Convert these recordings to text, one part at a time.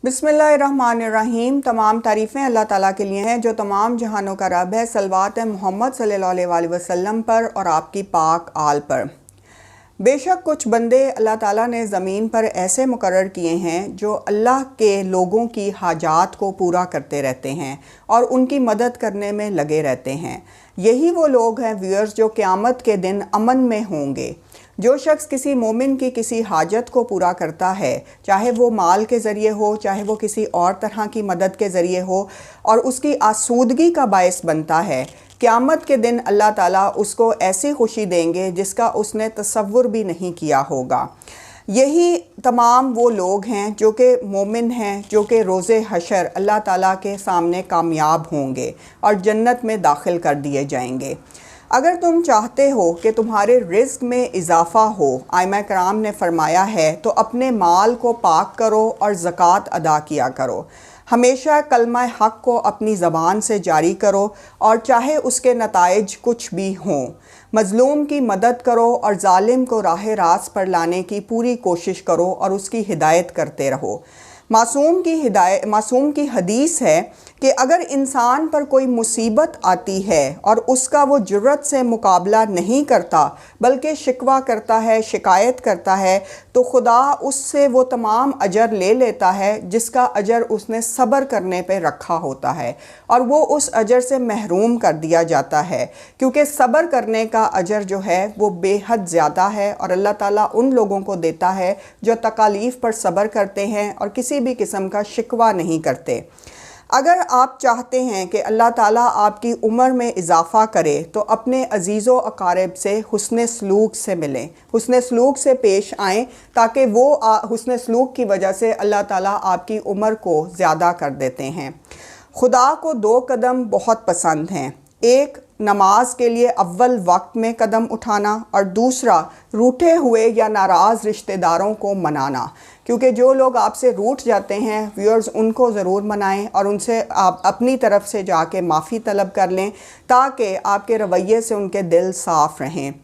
बिस्मिल्लाहिर्रहमानिर्रहीम। तमाम तारीफ़ें अल्लाह ताला के लिए हैं जो तमाम जहानों का रब है। सलवात मोहम्मद सल्लल्लाहु अलैहि वसल्लम पर और आपकी पाक आल पर। बेशक कुछ बंदे अल्लाह ताला ने ज़मीन पर ऐसे मुकर्रर किए हैं जो अल्लाह के लोगों की हाजात को पूरा करते रहते हैं और उनकी मदद करने में लगे रहते हैं। यही वो लोग हैं व्यूअर्स जो क़यामत के दिन अमन में होंगे। जो शख्स किसी मोमिन की किसी हाजत को पूरा करता है, चाहे वो माल के ज़रिए हो, चाहे वो किसी और तरह की मदद के ज़रिए हो, और उसकी आसूदगी का बायस बनता है, क़यामत के दिन अल्लाह ताला उसको ऐसी खुशी देंगे जिसका उसने तसव्वुर भी नहीं किया होगा। यही तमाम वो लोग हैं जो कि मोमिन हैं, जो कि रोज़े हशर अल्लाह ताला के सामने कामयाब होंगे और जन्नत में दाखिल कर दिए जाएंगे। अगर तुम चाहते हो कि तुम्हारे रिज़्क़ में इजाफ़ा हो, आइमा कराम ने फरमाया है, तो अपने माल को पाक करो और ज़कात अदा किया करो। हमेशा कलमा हक़ को अपनी ज़बान से जारी करो और चाहे उसके नताइज कुछ भी हों। मज़लूम की मदद करो और ज़ालिम को राह रास्त पर लाने की पूरी कोशिश करो और उसकी हिदायत करते रहो। मासूम की हदीस है कि अगर इंसान पर कोई मुसीबत आती है और उसका वो जुर्रत से मुकाबला नहीं करता बल्कि शिकवा करता है, शिकायत करता है, तो खुदा उससे वो तमाम अजर ले लेता है जिसका अजर उसने सब्र करने पे रखा होता है, और वो उस अजर से महरूम कर दिया जाता है, क्योंकि सब्र करने का अजर जो है वो बेहद ज़्यादा है और अल्लाह ताला उन लोगों को देता है जो तकालीफ़ पर सब्र करते हैं और किसी भी किस्म का शिकवा नहीं करते। अगर आप चाहते हैं कि अल्लाह ताला आपकी उम्र में इजाफ़ा करे तो अपने अजीज़ो अकारिब से हुस्न सलूक से मिलें, हुस्न सलूक से पेश आएँ, ताकि वो हुस्न सलूक की वजह से अल्लाह ताला आपकी उम्र को ज़्यादा कर देते हैं। खुदा को दो कदम बहुत पसंद हैं, एक नमाज के लिए अव्वल वक्त में कदम उठाना और दूसरा रूठे हुए या नाराज़ रिश्तेदारों को मनाना। क्योंकि जो लोग आपसे रूठ जाते हैं व्यूअर्स, उनको ज़रूर मनाएं और उनसे आप अपनी तरफ से जाके माफ़ी तलब कर लें ताकि आपके रवैये से उनके दिल साफ़ रहें।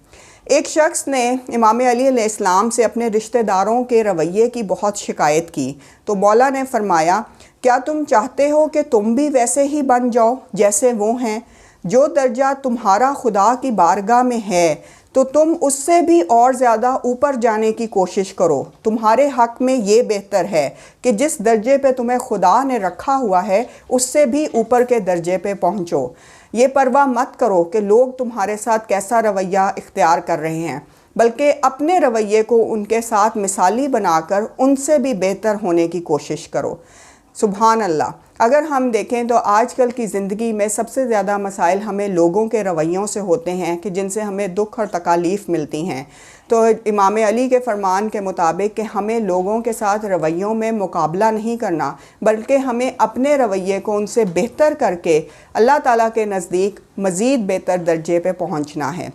एक शख्स ने इमाम अली अलैहिस्सलाम से अपने रिश्तेदारों के रवैये की बहुत शिकायत की, तो मौला ने फरमाया, क्या तुम चाहते हो कि तुम भी वैसे ही बन जाओ जैसे वो हैं? जो दर्जा तुम्हारा खुदा की बारगाह में है तो तुम उससे भी और ज़्यादा ऊपर जाने की कोशिश करो। तुम्हारे हक़ में ये बेहतर है कि जिस दर्जे पे तुम्हें खुदा ने रखा हुआ है उससे भी ऊपर के दर्जे पे पहुँचो। ये परवाह मत करो कि लोग तुम्हारे साथ कैसा रवैया इख्तियार कर रहे हैं, बल्कि अपने रवैये को उनके साथ मिसाली बनाकर उनसे भी बेहतर होने की कोशिश करो। सुभान अल्लाह। अगर हम देखें तो आजकल की ज़िंदगी में सबसे ज़्यादा मसाइल हमें लोगों के रवैयों से होते हैं कि जिनसे हमें दुख और तकालीफ़ मिलती हैं। तो इमाम अली के फरमान के मुताबिक कि हमें लोगों के साथ रवैयों में मुकाबला नहीं करना, बल्कि हमें अपने रवैये को उनसे बेहतर करके अल्लाह ताला के नज़दीक मज़ीद बेहतर दर्जे पे पहुंचना है।